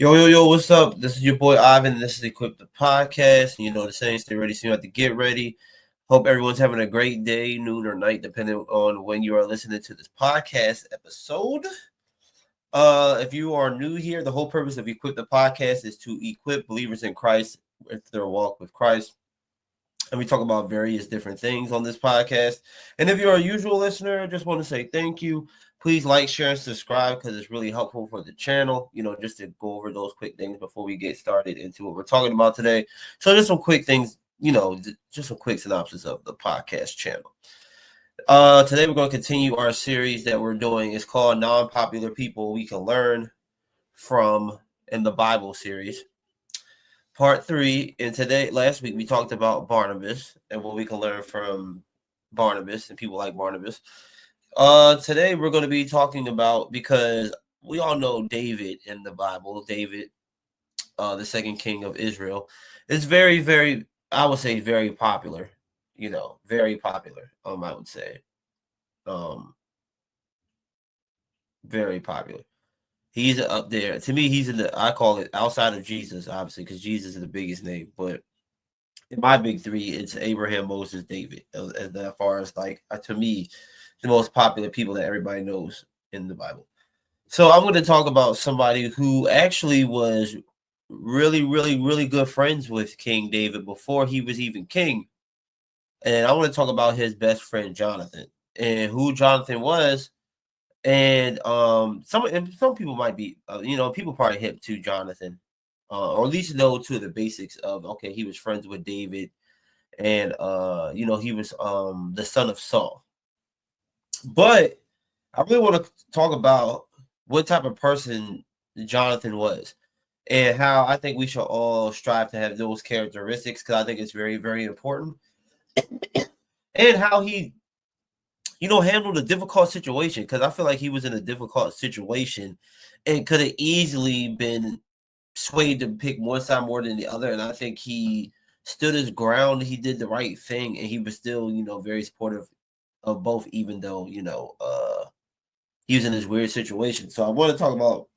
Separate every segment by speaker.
Speaker 1: Yo, what's up? This is your boy Ivan. This is Equip the Podcast. You know the Saints, they ready, so you have to get ready. Hope everyone's having a great day, noon or night, depending on when you are listening to this podcast episode. If you are new here, the whole purpose of Equip the Podcast is to equip believers in Christ with their walk with Christ. And we talk about various different things on this podcast. And if you're a usual listener, I just want to say thank you. Please like, share, and subscribe because it's really helpful for the channel, just to go over those quick things before we get started into what we're talking about today. So just some quick things, just some quick synopsis of the podcast channel. Today we're going to continue our series that we're doing. It's called Non-Popular People We Can Learn From in the Bible series. Part 3, and last week we talked about Barnabas and what we can learn from Barnabas and people like Barnabas. Today we're going to be talking about, because we all know David in the Bible, David, the second king of Israel, is very, very, I would say very popular, very popular, I would say, very popular. He's up there. To me, he's I call it outside of Jesus, obviously, because Jesus is the biggest name. But in my big three, it's Abraham, Moses, David. As far as to me, the most popular people that everybody knows in the Bible. So I'm going to talk about somebody who actually was really, really, really good friends with King David before he was even king. And I want to talk about his best friend, Jonathan, and who Jonathan was. And some people might be, people probably hip to Jonathan, or at least know to the basics of, okay, he was friends with David, and he was the son of Saul. But I really want to talk about what type of person Jonathan was, and how I think we should all strive to have those characteristics, because I think it's very, very important, and how he handled a difficult situation, because I feel like he was in a difficult situation and could have easily been swayed to pick one side more than the other. And I think he stood his ground. He did the right thing, and he was still, very supportive of both, even though, he was in this weird situation. So I want to talk about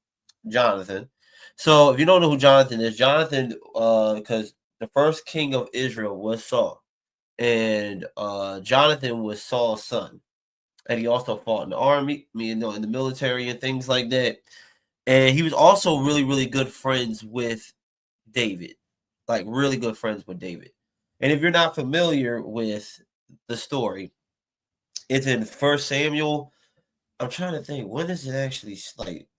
Speaker 1: Jonathan. So if you don't know who Jonathan is, because the first king of Israel was Saul, and Jonathan was Saul's son. And he also fought in the army, in the military and things like that. And he was also really, really good friends with David, like really good friends with David. And if you're not familiar with the story, it's in 1 Samuel. I'm trying to think, when is it actually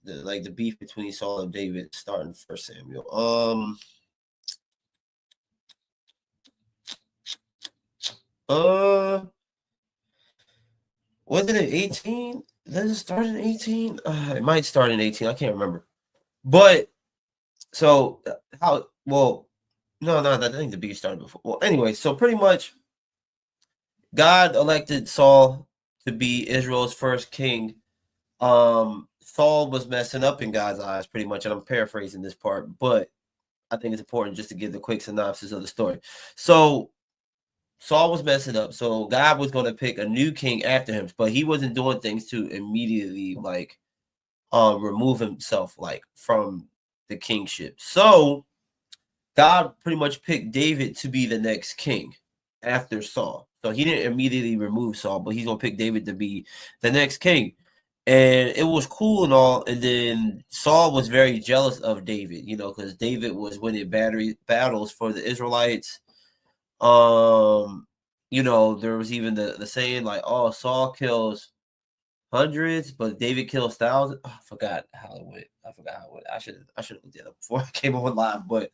Speaker 1: the beef between Saul and David start in 1 Samuel? Was it in 18? Does it start in 18? It might start in 18. I can't remember. But so no, I think the beef started before. Well, anyway, so pretty much God elected Saul to be Israel's first king. Saul was messing up in God's eyes, pretty much, and I'm paraphrasing this part, but I think it's important just to give the quick synopsis of the story. So Saul was messing up, so God was going to pick a new king after him, but he wasn't doing things to immediately remove himself from the kingship. So God pretty much picked David to be the next king after Saul. So he didn't immediately remove Saul, but he's going to pick David to be the next king. And it was cool and all. And then Saul was very jealous of David, because David was winning battles for the Israelites. There was even the saying Saul kills hundreds, but David kills thousands. Oh, I forgot how it went. I should have looked it up before I came on live. But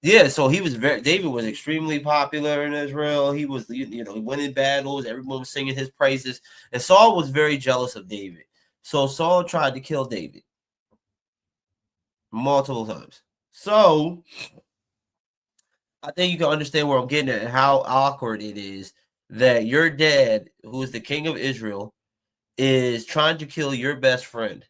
Speaker 1: yeah, so David was extremely popular in Israel. He was, he winning battles. Everyone was singing his praises. And Saul was very jealous of David. So Saul tried to kill David multiple times. So I think you can understand where I'm getting at and how awkward it is that your dad, who is the king of Israel, is trying to kill your best friend.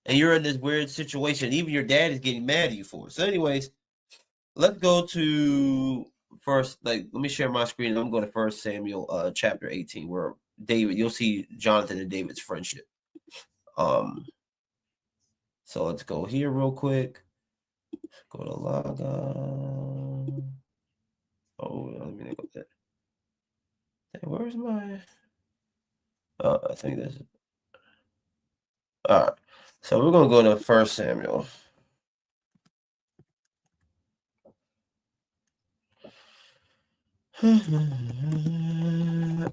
Speaker 1: And you're in this weird situation. Even your dad is getting mad at you for it. So anyways, let's go to first, let me share my screen. I'm going to 1 Samuel chapter 18, where David. You'll see Jonathan and David's friendship. So let's go here real quick. Go to log on. Oh, let me go there. Where's my? I think this. All right. So we're gonna go to 1 Samuel.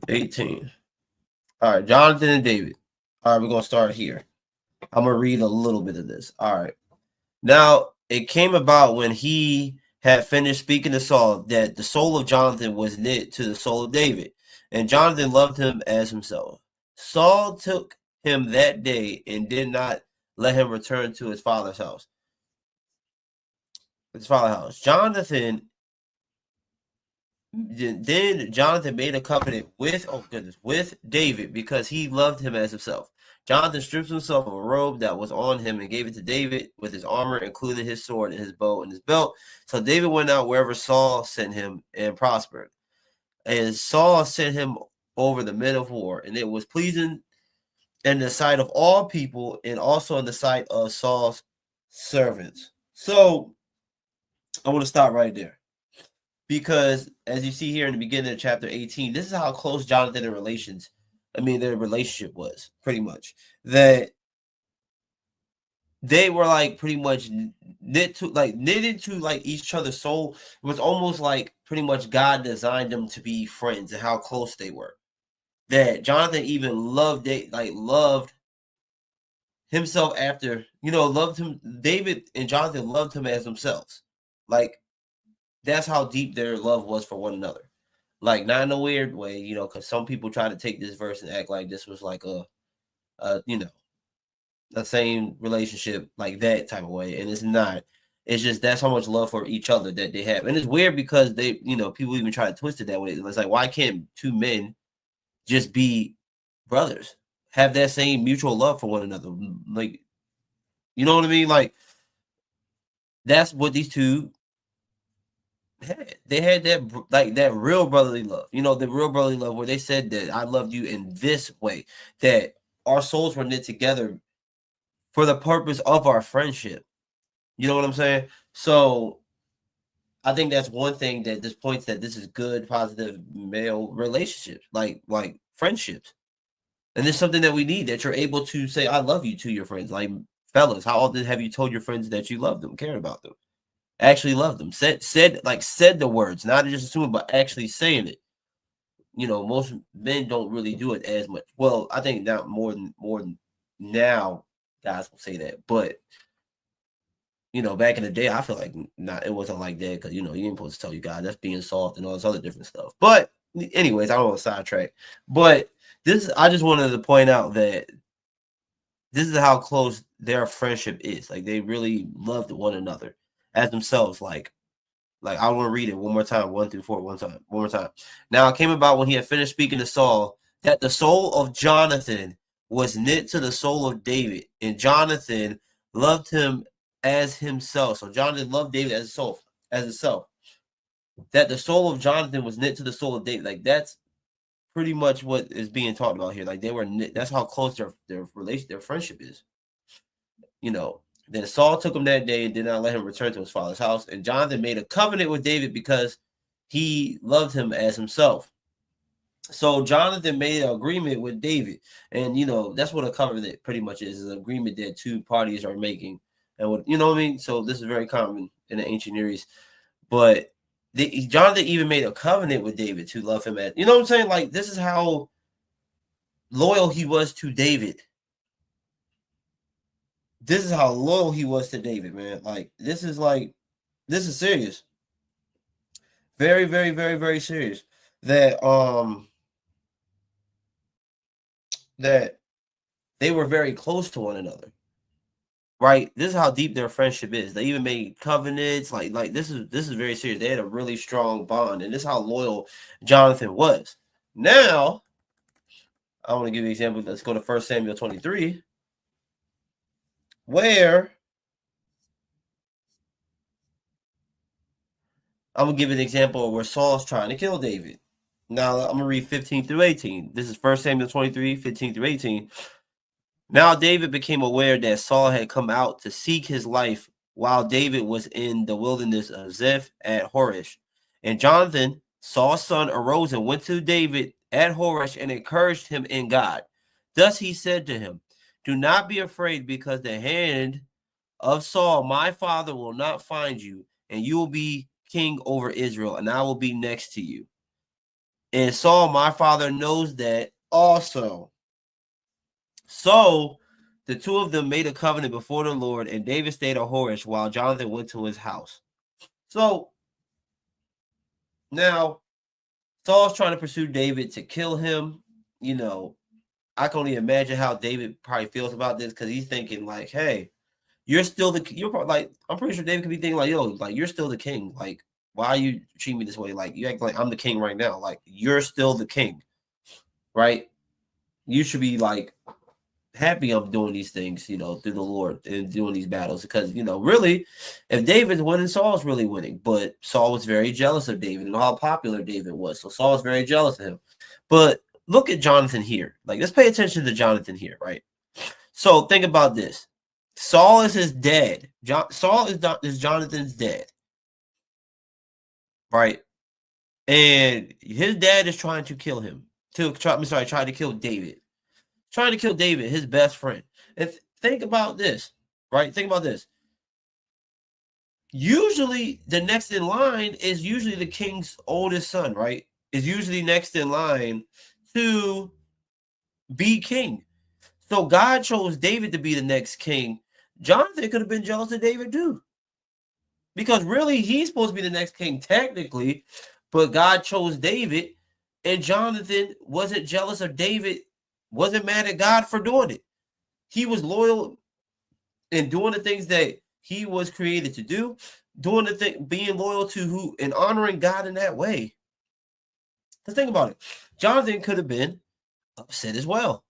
Speaker 1: 18. All right, Jonathan and David. All right, we're gonna start here. I'm gonna read a little bit of this. All right. Now it came about when he had finished speaking to Saul that the soul of Jonathan was knit to the soul of David, and Jonathan loved him as himself. Saul took him that day and did not let him return to his father's house. Jonathan Then Jonathan made a covenant with David because he loved him as himself. Jonathan stripped himself of a robe that was on him and gave it to David with his armor, including his sword and his bow and his belt. So David went out wherever Saul sent him and prospered. And Saul sent him over the men of war, and it was pleasing in the sight of all people and also in the sight of Saul's servants. So I want to stop right there. Because as you see here in the beginning of chapter 18, this is how close Jonathan and their relationship was pretty much. That they were like pretty much knitted to like each other's soul. It was almost like pretty much God designed them to be friends and how close they were. That Jonathan even loved himself after, loved him. David and Jonathan loved him as themselves. Like, that's how deep their love was for one another. Like, not in a weird way, because some people try to take this verse and act like this was like a the same relationship like that type of way, and it's not. It's just that's how much love for each other that they have, and it's weird because they, people even try to twist it that way. It's like, why can't two men just be brothers, have that same mutual love for one another? Like, you know what I mean? Like, that's what these two had. They had that real brotherly love, the real brotherly love where they said that I loved you in this way, that our souls were knit together for the purpose of our friendship. You know what I'm saying? So I think that's one thing that this points that this is good, positive male relationships, like friendships. And it's something that we need, that you're able to say I love you to your friends. Like, fellas, how often have you told your friends that you love them, care about them? Actually love them, said the words, not just assuming, but actually saying it. Most men don't really do it as much. Well, I think now more than now, guys will say that. But back in the day, I feel like it wasn't like that, because you ain't supposed to tell you guys, that's being soft and all this other different stuff. But anyways, I don't want to sidetrack. But I just wanted to point out that this is how close their friendship is. Like, they really loved one another as themselves. Like I want to read it one more time, 1 through 4, one more time. Now it came about when he had finished speaking to Saul that the soul of Jonathan was knit to the soul of David, and Jonathan loved him as himself. So Jonathan loved David as himself. That the soul of Jonathan was knit to the soul of David. Like, that's pretty much what is being talked about here. Like, they were knit. That's how close their friendship is. Then Saul took him that day and did not let him return to his father's house. And Jonathan made a covenant with David because he loved him as himself. So Jonathan made an agreement with David. And, that's what a covenant pretty much is an agreement that two parties are making. And what, you know what I mean? So this is very common in the ancient Near East. But Jonathan even made a covenant with David to love him as, you know what I'm saying? Like, this is how loyal he was to David. This is how loyal he was to David, man. Like, this is serious. Very, very, very, very serious. That that they were very close to one another. Right? This is how deep their friendship is. They even made covenants. Like this is very serious. They had a really strong bond, and this is how loyal Jonathan was. Now, I want to give you an example. Let's go to 1 Samuel 23, where I'm gonna give an example of where Saul's trying to kill David. Now I'm gonna read 15 through 18. This is 1 Samuel 23, 15 through 18. Now David became aware that Saul had come out to seek his life while David was in the wilderness of Ziph at Horish. And Jonathan, Saul's son, arose and went to David at Horish and encouraged him in God. Thus he said to him, do not be afraid, because the hand of Saul, my father, will not find you, and you will be king over Israel, and I will be next to you. And Saul, my father, knows that also. So the two of them made a covenant before the Lord, and David stayed at Horish while Jonathan went to his house. So now Saul's trying to pursue David to kill him. You know, I can only imagine how David probably feels about this, because he's thinking like, hey, you're still you're probably like, I'm pretty sure David could be thinking like, yo, like, you're still the king. Like, why are you treating me this way? Like, you act like I'm the king right now. Like, you're still the king, right? You should be like happy I'm doing these things, you know, through the Lord and doing these battles, because, you know, really, if David's winning, Saul's really winning. But Saul was very jealous of David and how popular David was. So Saul was very jealous of him. But look at Jonathan here. Like, let's pay attention to Jonathan here, right? So think about this. Saul is his dad. Saul is Jonathan's dad, right? And his dad is trying to kill him. Trying to kill David. Trying to kill David, his best friend. And think about this, right? Think about this. Usually, the next in line is usually the king's oldest son, right? Is usually next in line to be king. So God chose David to be the next king. Jonathan could have been jealous of David too, because really he's supposed to be the next king technically, but God chose David, and Jonathan wasn't jealous of David, wasn't mad at God for doing it. He was loyal and doing the things that he was created to do, doing the thing, being loyal to who, and honoring God in that way. Let's think about it. Jonathan could have been upset as well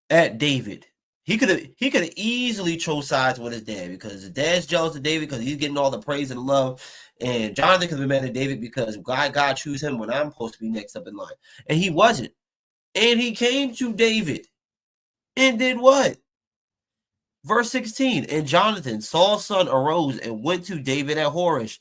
Speaker 1: at David. He could have easily chose sides with his dad, because his dad's jealous of David because he's getting all the praise and love. And Jonathan could have been mad at David because God choose him when I'm supposed to be next up in line. And he wasn't. And he came to David and did what? Verse 16, and Jonathan, Saul's son, arose and went to David at Horish,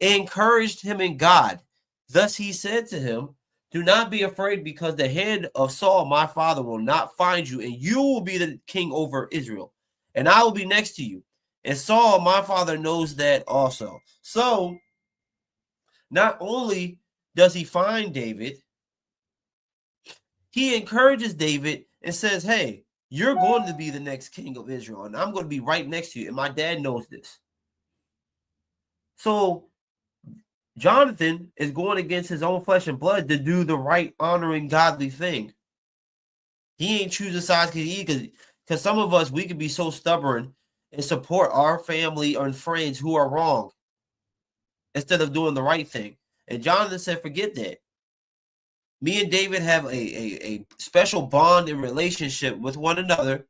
Speaker 1: encouraged him in God. Thus he said to him, do not be afraid, because the hand of Saul, my father, will not find you, and you will be the king over Israel, and I will be next to you. And Saul, my father, knows that also. So not only does he find David, he encourages David and says, hey, you're going to be the next king of Israel, and I'm going to be right next to you, and my dad knows this. So Jonathan is going against his own flesh and blood to do the right, honoring, godly thing. He ain't choosing sides because some of us, we could be so stubborn and support our family and friends who are wrong instead of doing the right thing. And Jonathan said, forget that. Me and David have a special bond and relationship with one another,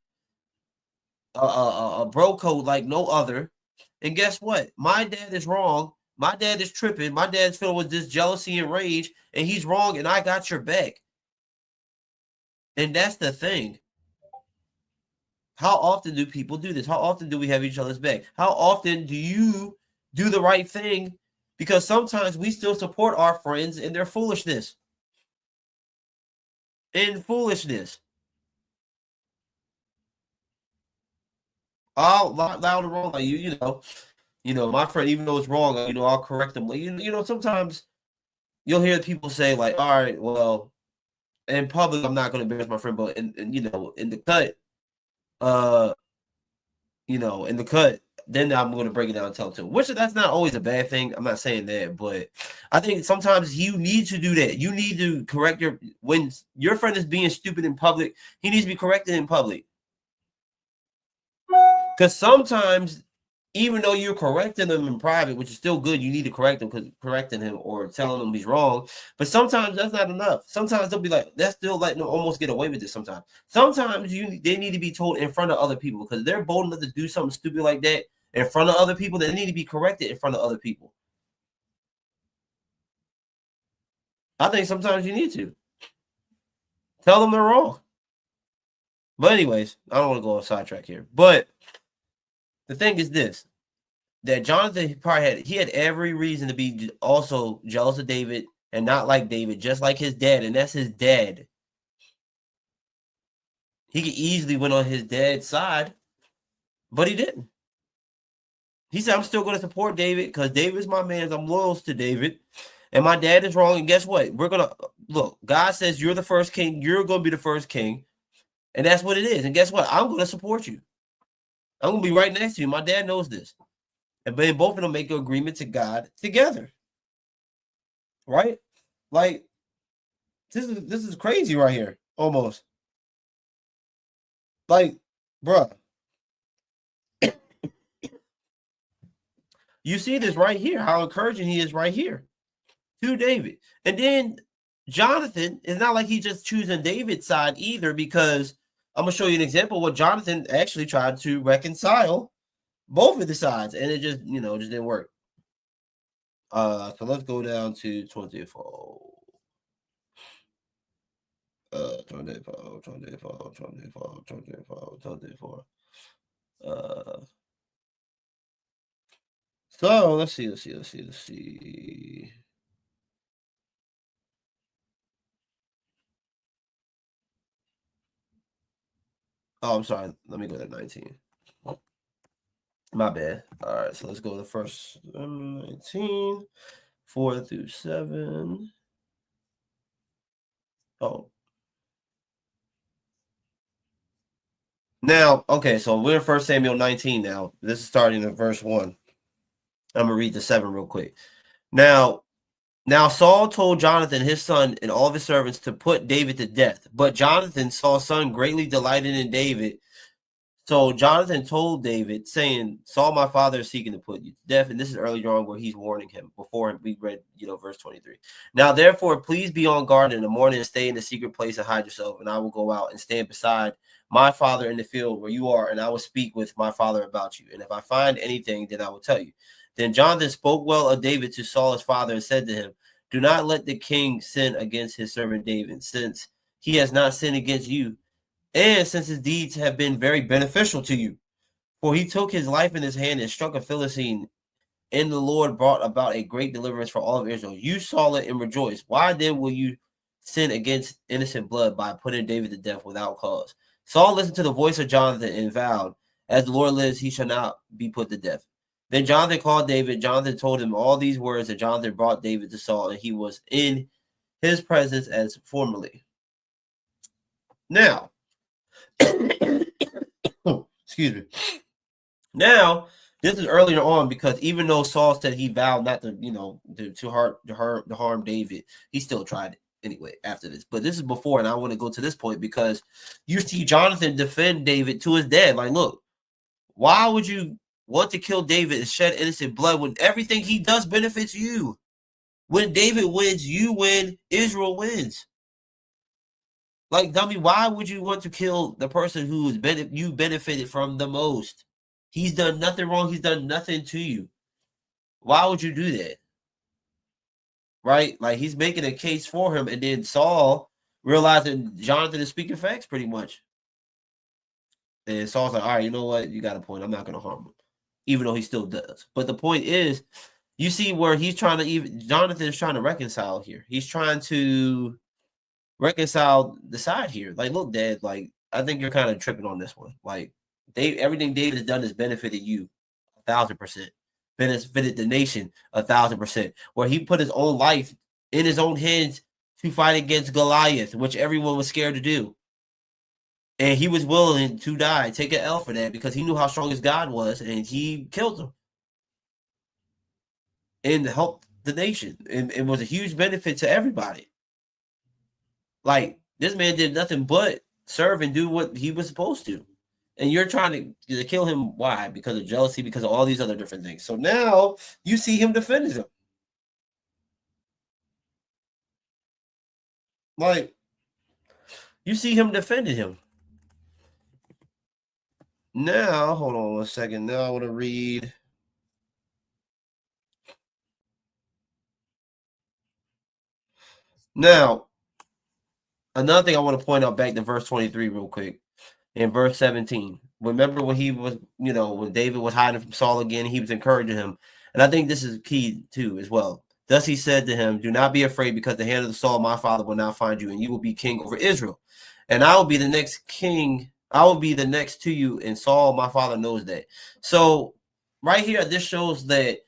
Speaker 1: a bro code like no other. And guess what? My dad is wrong. My dad is tripping. My dad's filled with this jealousy and rage, and he's wrong, and I got your back. And that's the thing. How often do people do this? How often do we have each other's back? How often do you do the right thing? Because sometimes we still support our friends in their foolishness. I'll loud and wrong, like you know, my friend, even though it's wrong, you know, I'll correct them. Like, you know, sometimes you'll hear people say, like, all right, well, in public, I'm not going to embarrass my friend, but you know, in the cut, you know, in the cut, then I'm going to break it down and tell it to him. Which, that's not always a bad thing. I'm not saying that, but I think sometimes you need to do that. You need to correct when your friend is being stupid in public, he needs to be corrected in public. Because sometimes, even though you're correcting them in private, which is still good, you need to correct them, because correcting him or telling him he's wrong. But sometimes that's not enough. Sometimes they'll be like, that's still letting them almost get away with it. Sometimes they need to be told in front of other people, because they're bold enough to do something stupid like that in front of other people. They need to be corrected in front of other people. I think sometimes you need to tell them they're wrong. But anyways, I don't want to go on sidetrack here. But the thing is this: that Jonathan probably had every reason to be also jealous of David and not like David, just like his dad, and that's his dad. He could easily went on his dad's side, but he didn't. He said, I'm still going to support David because David's my man. I'm loyal to David. And my dad is wrong. And guess what? We're going to look. God says you're the first king. You're going to be the first king. And that's what it is. And guess what? I'm going to support you. I'm going to be right next to you. My dad knows this. And then both of them make an agreement to God together. Right? Like, this is crazy right here. Almost. Like, bruh. You see this right here, how encouraging he is right here to David. And then Jonathan, it's not like he just choosing David's side either, because I'm going to show you an example of what Jonathan actually tried to reconcile both of the sides, and it just, just didn't work. So let's go down to 24. 24. So let's see. Oh, I'm sorry. Let me go to 19. My bad. All right, so let's go to first 19, 4 through 7. Oh. Now, okay, so we're in 1 Samuel 19 now. This is starting in verse 1. I'm going to read the 7 real quick. Now Saul told Jonathan, his son, and all of his servants to put David to death. But Jonathan, Saul's son, greatly delighted in David. So Jonathan told David, saying, Saul, my father, is seeking to put you to death. And this is earlier on where he's warning him before we read, verse 23. Now, therefore, please be on guard in the morning and stay in the secret place and hide yourself. And I will go out and stand beside my father in the field where you are, and I will speak with my father about you. And if I find anything, then I will tell you. Then Jonathan spoke well of David to Saul his father and said to him, do not let the king sin against his servant David, since he has not sinned against you, and since his deeds have been very beneficial to you. For he took his life in his hand and struck a Philistine, and the Lord brought about a great deliverance for all of Israel. You saw it and rejoiced. Why then will you sin against innocent blood by putting David to death without cause? Saul listened to the voice of Jonathan and vowed, as the Lord lives, he shall not be put to death. Then Jonathan called David. Jonathan told him all these words, and Jonathan brought David to Saul, and he was in his presence as formerly. Now, excuse me. Now, this is earlier on, because even though Saul said he vowed not to, to harm David, he still tried it anyway after this. But this is before, and I want to go to this point because you see Jonathan defend David to his dad. Like, look, why would you want to kill David and shed innocent blood when everything he does benefits you? When David wins, you win, Israel wins. Like, dummy, why would you want to kill the person who you benefited from the most? He's done nothing wrong. He's done nothing to you. Why would you do that? Right? Like, he's making a case for him, and then Saul realizing Jonathan is speaking facts pretty much. And Saul's like, all right, you know what? You got a point. I'm not going to harm him, even though he still does. But the point is, you see where Jonathan's trying to reconcile here. He's trying to reconcile the side here. Like, look, Dad, like, I think you're kind of tripping on this one. Like, everything David has done has benefited you 1,000%. Benefited the nation 1,000%. Where he put his own life in his own hands to fight against Goliath, which everyone was scared to do. And he was willing to die, take an L for that, because he knew how strong his God was, and he killed him and helped the nation. And it was a huge benefit to everybody. Like, this man did nothing but serve and do what he was supposed to. And you're trying to kill him. Why? Because of jealousy, because of all these other different things. So now you see him defending him. Like, you see him defending him. Now, hold on 1 second. Now I want to read. Now, another thing I want to point out back to verse 23 real quick. In verse 17, remember when he was, when David was hiding from Saul again, he was encouraging him. And I think this is key too as well. Thus he said to him, do not be afraid, because the hand of the Saul, my father, will not find you, and you will be king over Israel. And I will be the next king. I will be the next to you. And Saul, my father, knows that. So right here, this shows that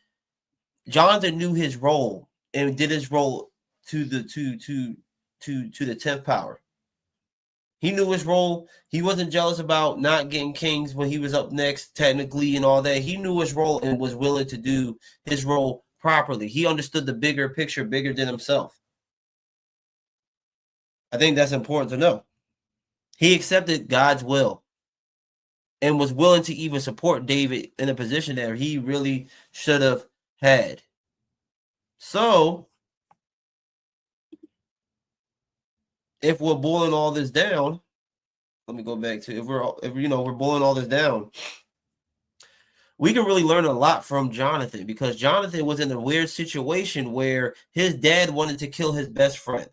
Speaker 1: Jonathan knew his role and did his role to the to the 10th power. He knew his role. He wasn't jealous about not getting kings when he was up next, technically, and all that. He knew his role and was willing to do his role properly. He understood the bigger picture, bigger than himself. I think that's important to know. He accepted God's will and was willing to even support David in a position that he really should have had. So, if we're boiling all this down, let me go back to if we're boiling all this down, we can really learn a lot from Jonathan, because Jonathan was in a weird situation where his dad wanted to kill his best friend.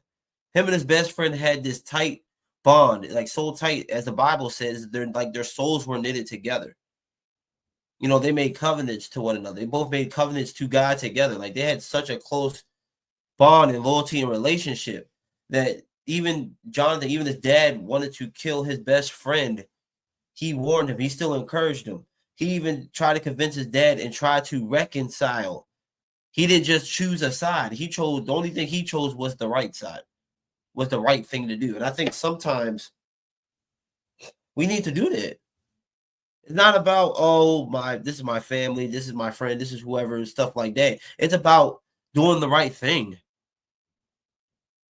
Speaker 1: Him and his best friend had this tight bond, like so tight, as the Bible says, their souls were knitted together. They made covenants to one another. They both made covenants to God together. Like, they had such a close bond and loyalty and relationship that even Jonathan, even his dad, wanted to kill his best friend. He warned him. He still encouraged him. He even tried to convince his dad and try to reconcile. He didn't just choose a side. The only thing he chose was the right side, was the right thing to do. And I think sometimes we need to do that. It's not about, this is my family, this is my friend, this is whoever, and stuff like that. It's about doing the right thing.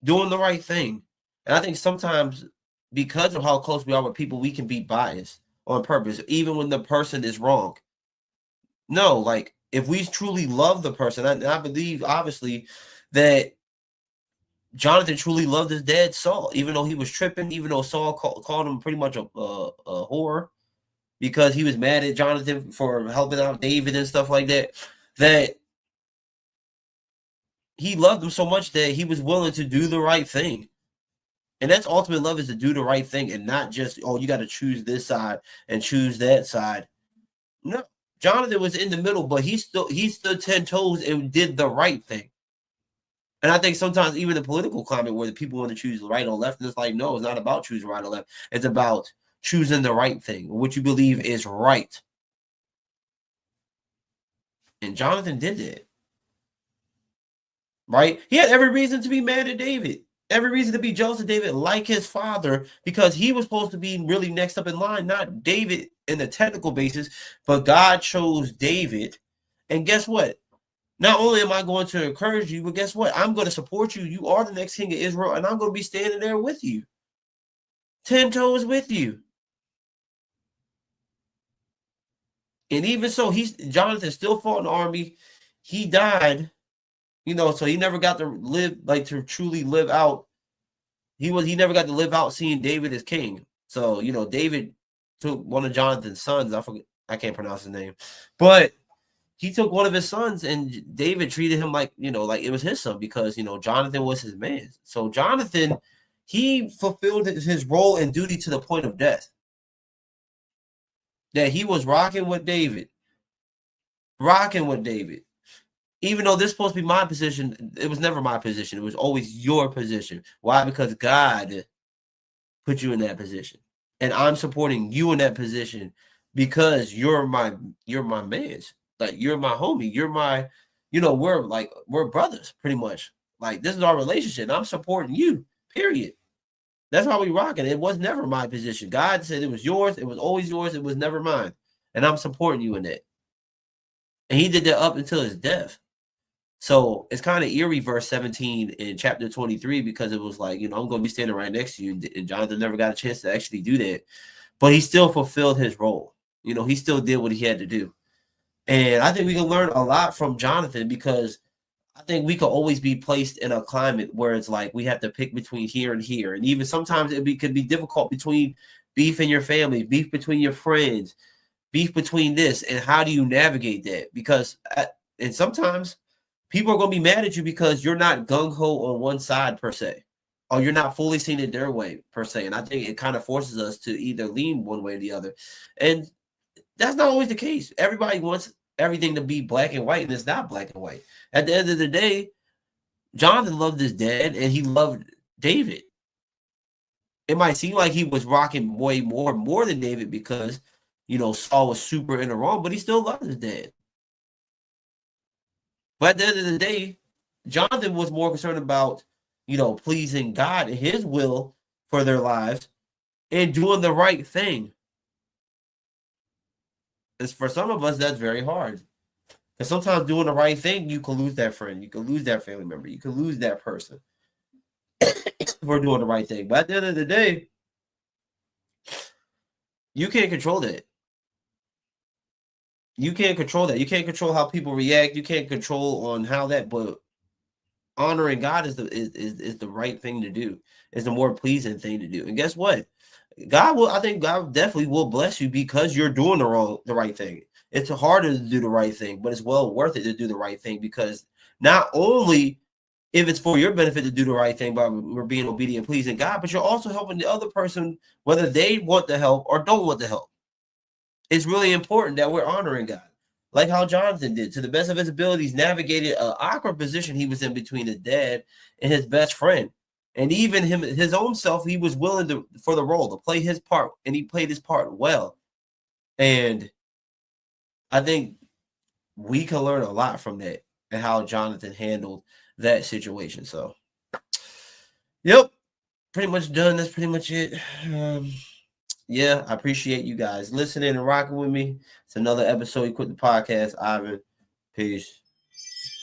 Speaker 1: Doing the right thing. And I think sometimes, because of how close we are with people, we can be biased on purpose, even when the person is wrong. No, like, if we truly love the person, I believe, obviously, that Jonathan truly loved his dad, Saul, even though he was tripping, even though Saul called him pretty much a whore, because he was mad at Jonathan for helping out David and stuff like that, that he loved him so much that he was willing to do the right thing. And that's ultimate love, is to do the right thing, and not just, you got to choose this side and choose that side. No, Jonathan was in the middle, but he stood 10 toes and did the right thing. And I think sometimes even the political climate, where the people want to choose right or left, and it's like, no, it's not about choosing right or left. It's about choosing the right thing, what you believe is right. And Jonathan did that. Right? He had every reason to be mad at David. Every reason to be jealous of David, like his father, because he was supposed to be really next up in line, not David in the technical basis, but God chose David. And guess what? Not only am I going to encourage you, but guess what? I'm going to support you. You are the next king of Israel, and I'm going to be standing there with you. 10 toes with you. And even so, Jonathan still fought in the army. He died, so he never got to live, like, to truly live out. He never got to live out seeing David as king. So, David took one of Jonathan's sons. I can't pronounce his name, but he took one of his sons, and David treated him like it was his son, because Jonathan was his man. So Jonathan, he fulfilled his role and duty to the point of death. That he was rocking with David. Even though this is supposed to be my position, it was never my position. It was always your position. Why? Because God put you in that position, and I'm supporting you in that position because you're my man. Like, you're my homie. You're my, we're brothers, pretty much. Like, this is our relationship. And I'm supporting you, period. That's how we rocking. It was never my position. God said it was yours. It was always yours. It was never mine. And I'm supporting you in that. And he did that up until his death. So it's kind of eerie, verse 17 in chapter 23, because it was like, I'm going to be standing right next to you. And Jonathan never got a chance to actually do that. But he still fulfilled his role. He still did what he had to do. And I think we can learn a lot from Jonathan, because I think we could always be placed in a climate where it's like we have to pick between here and here. And even sometimes could be difficult between beef in your family, beef between your friends, beef between this. And how do you navigate that? Because and sometimes People are going to be mad at you because you're not gung-ho on one side per se, or you're not fully seeing it their way per se. And I think it kind of forces us to either lean one way or the other. And that's not always the case. Everybody wants everything to be black and white, and it's not black and white. At the end of the day, Jonathan loved his dad, and he loved David. It might seem like he was rocking way more than David because, Saul was super in the wrong, but he still loved his dad. But at the end of the day, Jonathan was more concerned about, pleasing God and his will for their lives and doing the right thing. As for some of us, that's very hard. Because sometimes doing the right thing, you can lose that friend. You can lose that family member. You can lose that person for doing the right thing. But at the end of the day, you can't control that. You can't control that. You can't control how people react. You can't control on how that, but honoring God is the right thing to do. It's the more pleasing thing to do. And guess what? I think God definitely will bless you because you're doing the right thing. It's harder to do the right thing, but it's well worth it to do the right thing because not only if it's for your benefit to do the right thing by we're being obedient, pleasing God, but you're also helping the other person, whether they want the help or don't want the help. It's really important that we're honoring God, like how Jonathan did. To the best of his abilities, navigated an awkward position he was in between his dad and his best friend. And even his own self, he was willing for the role to play his part, and he played his part well. And I think we can learn a lot from that and how Jonathan handled that situation. So, yep, pretty much done. That's pretty much it. Yeah, I appreciate you guys listening and rocking with me. It's another episode. Equip the Podcast. Ivan, peace.